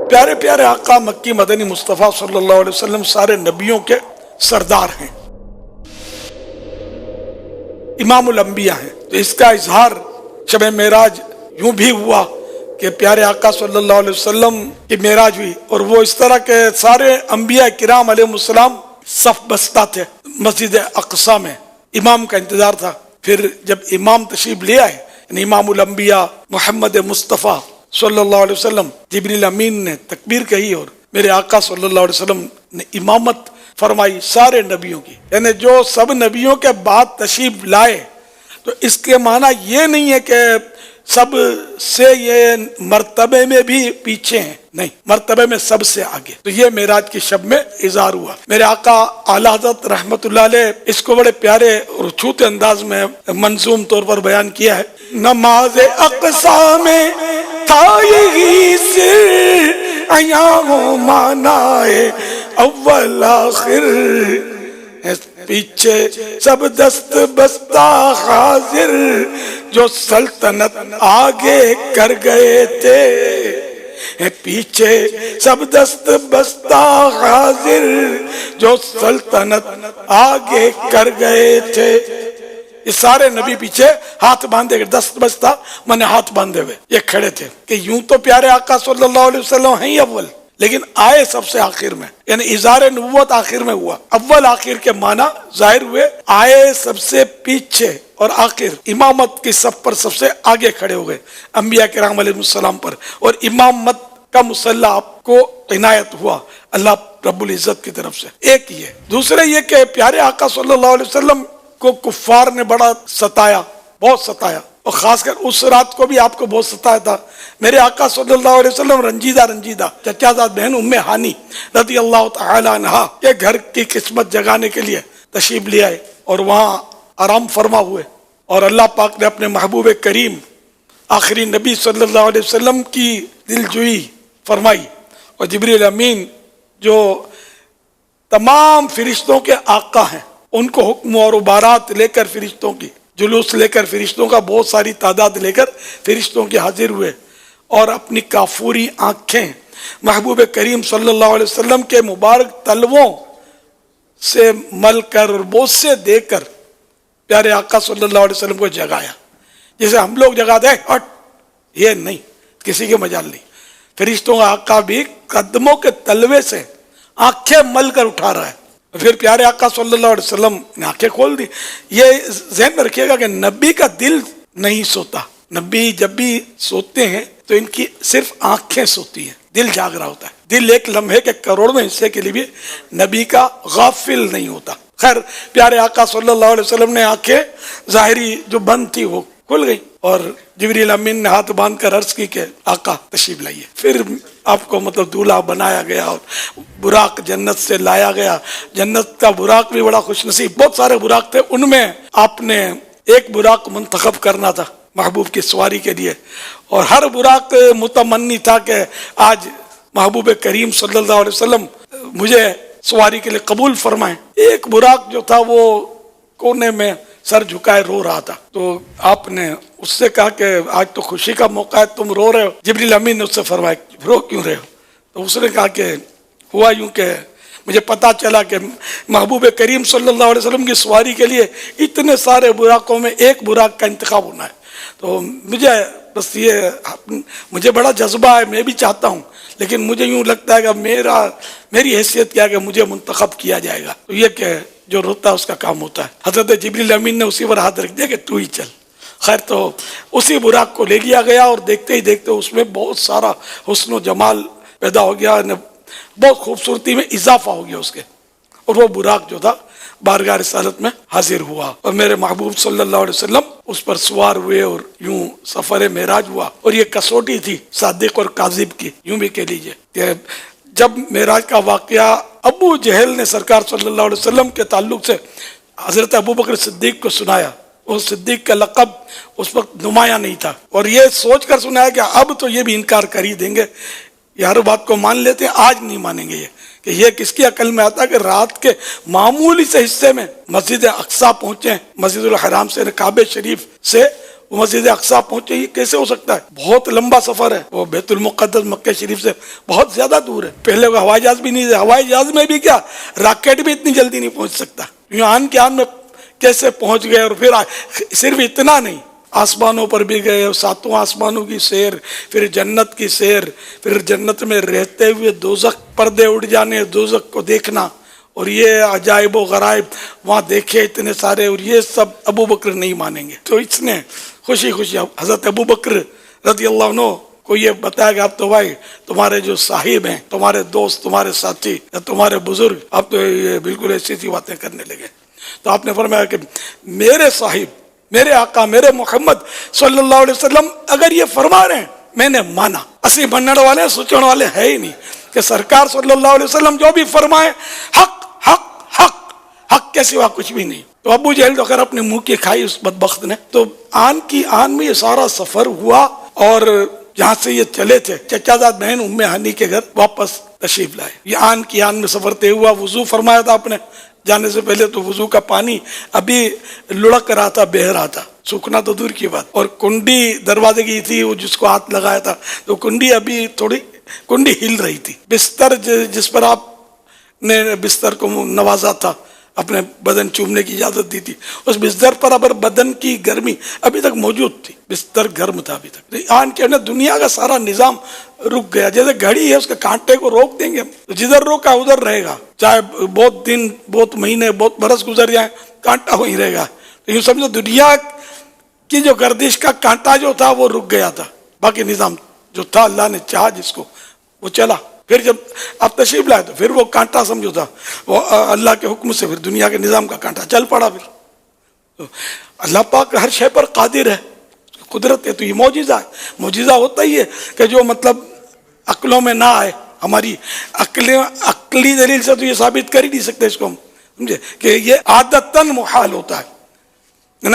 प्यारे प्यारे आका मक्की मदनी मुस्तफ़ा सल्लल्लाहु अलैहि वसल्लम सारे नबियों के सरदार हैं, इमामुल अंबिया हैं। तो इसका इजहार शब मेराज यूं भी हुआ कि प्यारे आका सल्लल्लाहु अलैहि वसल्लम की मेराज हुई और वो इस तरह के सारे अंबिया किराम अलैहिस्सलाम सफ बस्ता थे मस्जिद अक्सा में, इमाम का इंतजार था। फिर जब इमाम तशरीफ ले आए, इमामुल अंबिया मोहम्मद मुस्तफ़ा सल्लल्लाहु अलैहि वसल्लम, जिब्रील अमीन ने तकबीर कही और मेरे आका सल्लल्लाहु अलैहि वसल्लम ने इमामत फरमाई सारे नबियों की। यानी जो सब नबियों के बाद तशरीफ लाए, तो इसके माना ये नहीं है कि सब से ये मर्तबे में भी पीछे हैं, नहीं, मर्तबे में सबसे आगे। तो ये मेराज की शब में इज़हार हुआ। मेरे आका आला हज़रत रहमतुल्लाह अलैह इसको बड़े प्यारे और छूते अंदाज में मंजूम तौर पर बयान किया है। नमाज अक़सा में था यही सिर, अयां मानाए अव्वल आखिर, पीछे सब दस्त बस्ता हाजिर, जो सल्तनत आगे कर गए थे। पीछे सब दस्त बस्ता हाजिर, जो सल्तनत आगे कर गए थे। ये सारे नबी पीछे हाथ बांधे, दस्त बस्ता माने हाथ बांधे हुए ये खड़े थे कि यूं तो प्यारे आका सल्लल्लाहु अलैहि वसल्लम हैं ही अव्वल, लेकिन आए सबसे आखिर में, यानी इज़हार नबुव्वत आखिर में हुआ। अव्वल आखिर के माना जाहिर हुए, आए सबसे पीछे और आखिर इमामत की सफ पर सबसे आगे खड़े हो गए अंबिया किराम अलैहिस्सलाम पर, और इमामत का मुसल्ला आपको इनायत हुआ अल्लाह रब्बुल इज्जत की तरफ से। एक ये, दूसरे ये कि प्यारे आका सल्लल्लाहु अलैहि वसल्लम को कुफ्फार ने बड़ा सताया, बहुत सताया, और खासकर उस रात को भी आपको बहुत सताया था। मेरे आका सल्लल्लाहु अलैहि वसल्लम रंजीदा चचाजाद बहन उम्मे हानी रज़ी अल्लाह तआला अन्हा के घर की किस्मत जगाने के लिए तशरीफ ले आए और वहाँ आराम फरमा हुए, और अल्लाह पाक ने अपने महबूब करीम आखिरी नबी सल्लल्लाहु अलैहि वसल्लम की दिलजुई फरमाई, और जिब्रील अमीन जो तमाम फरिश्तों के आका हैं, उनको हुक्म और बारात लेकर फरिश्तों की जुलूस लेकर फरिश्तों का बहुत सारी तादाद लेकर फरिश्तों के हाजिर हुए, और अपनी काफूरी आंखें महबूब करीम सल्लल्लाहु अलैहि वसल्लम के मुबारक तलवों से मल कर और बोझ से देकर प्यारे आका सल्लल्लाहु अलैहि वसल्लम को जगाया। जैसे हम लोग जगाते हैं हट, ये नहीं, किसी के मजाल नहीं। फरिश्तों का आका भी कदमों के तलवे से आंखें मल कर उठा रहा है। फिर प्यारे आका सल्लल्लाहु अलैहि वसल्लम ने आंखें खोल दी। ये ज़हन में रखिएगा कि नबी का दिल नहीं सोता, नबी जब भी सोते हैं तो इनकी सिर्फ आंखें सोती हैं, दिल जाग रहा होता है। दिल एक लम्हे के करोड़वें हिस्से के लिए भी नबी का गाफिल नहीं होता। खैर प्यारे आका सल्लल्लाहु अलैहि वसल्लम ने आंखें जाहिरी जो बंद थी वो खुल गई, और जिब्रील अमीन ने हाथ बांध कर अर्ज की के आका तशरीफ लाइए। फिर आपको मतलब दूल्हा बनाया गया और बुराक जन्नत से लाया गया। जन्नत का बुराक भी बड़ा खुशनसीब, बहुत सारे बुराक थे, उनमें आपने एक बुराक मुंतखब करना था महबूब की सवारी के लिए, और हर बुराक मुतमन्नी था कि आज महबूब करीम सल्लल्लाहु अलैहि वसल्लम मुझे सवारी के लिए कबूल फरमाएं। एक बुराक जो था वो कोने में सर झुकाए रो रहा था, तो आपने उससे कहा कि आज तो खुशी का मौका है, तुम रो रहे हो। जिब्रील अमीन ने उससे फरमाया रो क्यों रहे हो? तो उसने कहा कि हुआ यूं कि मुझे पता चला कि महबूब करीम सल्लल्लाहु अलैहि वसल्लम की सवारी के लिए इतने सारे बुराकों में एक बुराक का इंतखाब होना है, तो मुझे बस ये मुझे बड़ा जज्बा है, मैं भी चाहता हूँ, लेकिन मुझे यूं लगता है कि मेरी हैसियत क्या है कि मुझे मुंतखब किया जाएगा। तो ये क्या जो रोता है उसका काम होता है। हजरत जिब्रील अमीन ने उसी पर हाथ रख दिया कि तू ही चल। खैर तो उसी बुराक को ले लिया गया, और देखते ही देखते उसमें बहुत सारा हुस्न जमाल पैदा हो गया, बहुत खूबसूरती में इजाफा हो गया उसके, और वो बुराक जो था बारगाह रिसालत में हाजिर हुआ, और मेरे महबूब सल्लल्लाहु अलैहि वसल्लम उस पर सवार हुए, और यूं सफर मेराज हुआ। और ये कसौटी थी सादिक और काजिब की, यूं भी कह लीजिए कि जब मेराज का वाकया अबू जहल ने सरकार सल्लल्लाहु अलैहि वसल्लम के ताल्लुक से हजरत अबू बकर सिद्दीक को सुनाया, वो सिद्दीक का लक़ब उस वक्त नुमाया नहीं था, और ये सोच कर सुनाया कि अब तो ये भी इनकार कर ही देंगे, हर बात को मान लेते हैं, आज नहीं मानेंगे ये, कि ये किसकी अकल में आता कि रात के मामूली से हिस्से में मस्जिद अक्सा पहुंचे, मस्जिदुल हराम से, काबे शरीफ से वो मस्जिद अक्सा पहुंचे, ये कैसे हो सकता है? बहुत लंबा सफर है, वो बैतुल मुक़द्दस मक्के शरीफ से बहुत ज्यादा दूर है। पहले वो हवाई जहाज भी नहीं, हवाई जहाज में भी क्या, रॉकेट भी इतनी जल्दी नहीं पहुंच सकता। आन के आन में कैसे पहुंच गए। और फिर सिर्फ इतना नहीं, आसमानों पर भी गए, सातों आसमानों की सैर, फिर जन्नत की सैर, फिर जन्नत में रहते हुए दोज़ख, पर्दे उड़ जाने, दोज़ख को देखना, और ये अजायब व गराइब वहाँ देखे इतने सारे, और ये सब अबू बकर नहीं मानेंगे। तो इसने खुशी खुशी हजरत अबू बकर रज़ी अल्लाह अन्हु को ये बताया कि अब तो भाई तुम्हारे जो साहिब हैं, तुम्हारे दोस्त, तुम्हारे साथी या तुम्हारे बुजुर्ग, अब तो ये बिल्कुल ऐसी सी बातें करने लगे। तो आपने फरमाया कि मेरे साहिब, मेरे आका, मेरे मोहम्मद सल्लल्लाहु अलैहि वसल्लम अगर ये फरमा रहे हैं, मैंने माना। असली बनने वाले सोचने वाले है ही नहीं कि सरकार सल्लल्लाहु अलैहि वसल्लम जो भी फरमाए हक हक हक, हक के सिवा कुछ भी नहीं। तो अबू जहल तो अगर अपने मुंह की खाई उस बदबख्त ने। तो आन की आन में ये सारा सफर हुआ, और जहाँ से ये चले थे चचाजाद बहन उम्मे हानी के घर वापस तशरीफ लाए। ये आन की आन में सफर तय हुआ। वुजू फरमाया था आपने जाने से पहले, तो वुजू का पानी अभी लुढ़क रहा था, बह रहा था, सूखना तो दूर की बात। और कुंडी दरवाजे की थी, वो जिसको हाथ लगाया था, तो कुंडी अभी थोड़ी कुंडी हिल रही थी। बिस्तर जिस पर आपने बिस्तर को नवाजा था, अपने बदन चूमने की इजाजत दी थी, उस बिस्तर पर अगर बदन की गर्मी अभी तक मौजूद थी, बिस्तर गर्म था अभी तक। आन के अंदर दुनिया का सारा निजाम रुक गया। जैसे घड़ी है, उसके कांटे को रोक देंगे तो जिधर रोका उधर रहेगा, चाहे बहुत दिन, बहुत महीने, बहुत बरस गुजर जाए, कांटा वहीं रहेगा। तो यूँ समझो दुनिया की जो गर्दिश का कांटा जो था वो रुक गया था, बाकी निजाम जो था अल्लाह ने चाहा जिसको वो चला। फिर जब आप तशरीफ लाए तो फिर वो कांटा समझो था, वो अल्लाह के हुक्म से फिर दुनिया के निजाम का कांटा चल पड़ा। फिर तो अल्लाह पाक हर शय पर कादिर है, कुदरत है। तो ये मौजिज़ा है। मौजिज़ा होता ही है कि जो मतलब अक्लों में ना आए। हमारी अक्ली दलील से तो ये साबित कर ही नहीं सकते इसको हम, समझे, कि ये आदतन मुहाल होता है,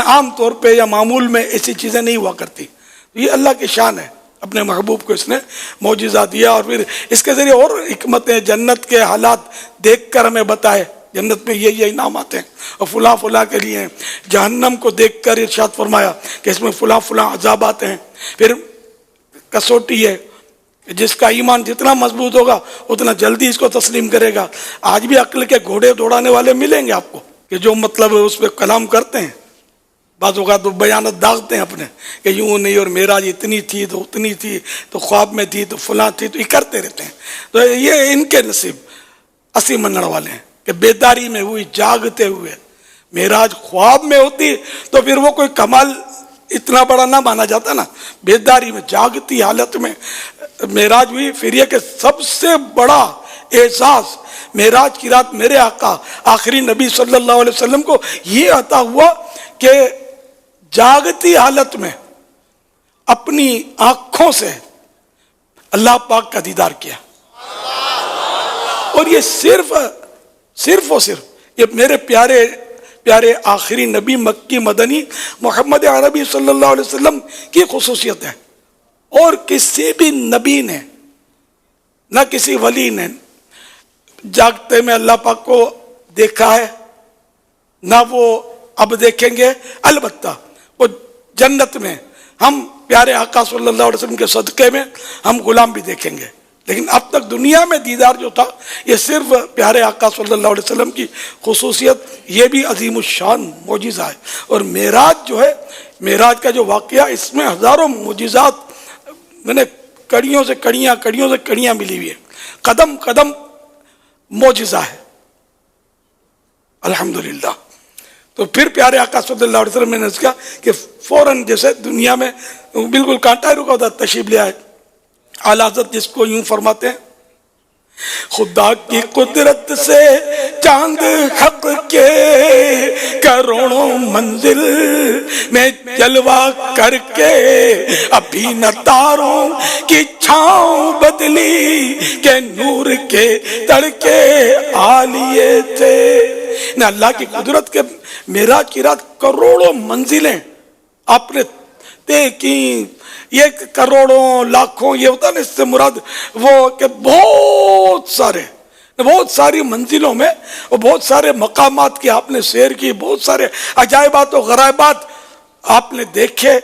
आम तौर पे या मामूल में ऐसी चीज़ें नहीं हुआ करती। तो ये अल्लाह की शान है, अपने महबूब को इसने मौजिज़ा दिया। और फिर इसके ज़रिए और हिकमतें, जन्नत के हालात देख कर हमें बताए, जन्नत में ये इनाम आते हैं और फुला फुला के लिए। जहन्नम को देख कर इरशाद फरमाया कि इसमें फुला फुला अजाब आते हैं। फिर कसौटी है, जिसका ईमान जितना मजबूत होगा उतना जल्दी इसको तस्लीम करेगा। आज भी अक्ल के घोड़े दौड़ाने वाले मिलेंगे आपको, कि जो मतलब उस पर कलाम करते हैं, बातों का तो बयानत दागते हैं अपने कि यूँ नहीं, और मेराज इतनी थी तो उतनी थी, तो ख्वाब में थी तो फुला थी, तो ये करते रहते हैं। तो ये इनके नसीब असली मनने वाले हैं कि बेदारी में हुई, जागते हुए। मेराज ख्वाब में होती तो फिर वो कोई कमाल इतना बड़ा ना माना जाता ना। बेदारी में, जागती हालत में मेराज हुई। फिर ये कि सबसे बड़ा एहसास मेराज की रात मेरे आका आखिरी नबी सल्लल्लाहु अलैहि वसल्लम को ये अता हुआ कि जागती हालत में अपनी आंखों से अल्लाह पाक का दीदार किया। और ये सिर्फ और सिर्फ ये मेरे प्यारे प्यारे आखिरी नबी मक्की मदनी मोहम्मद अरबी सल्लल्लाहु अलैहि वसल्लम की खुसूसियत है। और किसी भी नबी ने, ना किसी वली ने जागते में अल्लाह पाक को देखा है, ना वो अब देखेंगे। अलबत्ता वो जन्नत में हम प्यारे आका सल्लल्लाहु अलैहि वसल्लम के सदक़े में हम गुलाम भी देखेंगे। लेकिन अब तक दुनिया में दीदार जो था ये सिर्फ प्यारे आका सल्लल्लाहु अलैहि वसल्लम की खुसूसियत, ये भी अजीमुशान मौजिज़ा है। और मेराज जो है, मेराज का जो वाक़या, इसमें हज़ारों मौजिज़ात, मैंने कड़ियों से कड़ियाँ मिली हुई है, कदम कदम मौजिज़ा है अल्हम्दुलिल्लाह। तो फिर प्यारे आका सल्लल्लाहु अलैहि वसल्लम ने कहा कि फौरन जैसे दुनिया में बिल्कुल कांटा रुका था, तशरीफ ले आए। आला हज़रत जिसको यूं फरमाते हैं, खुदा की कुदरत से चांद हक के करोड़ों मंजिल में जलवा करके अभी न तारों की छांव बदली के नूर के तड़के आ लिए थे। न अल्लाह की कुदरत के मेराज की रात करोड़ों मंजिलें आपने तय की। ये करोड़ों लाखों ये होता ना, इससे मुराद वो कि बहुत सारी मंजिलों में और बहुत सारे मकामात की आपने सैर की, बहुत सारे अजायबात और गरायबात आपने देखे।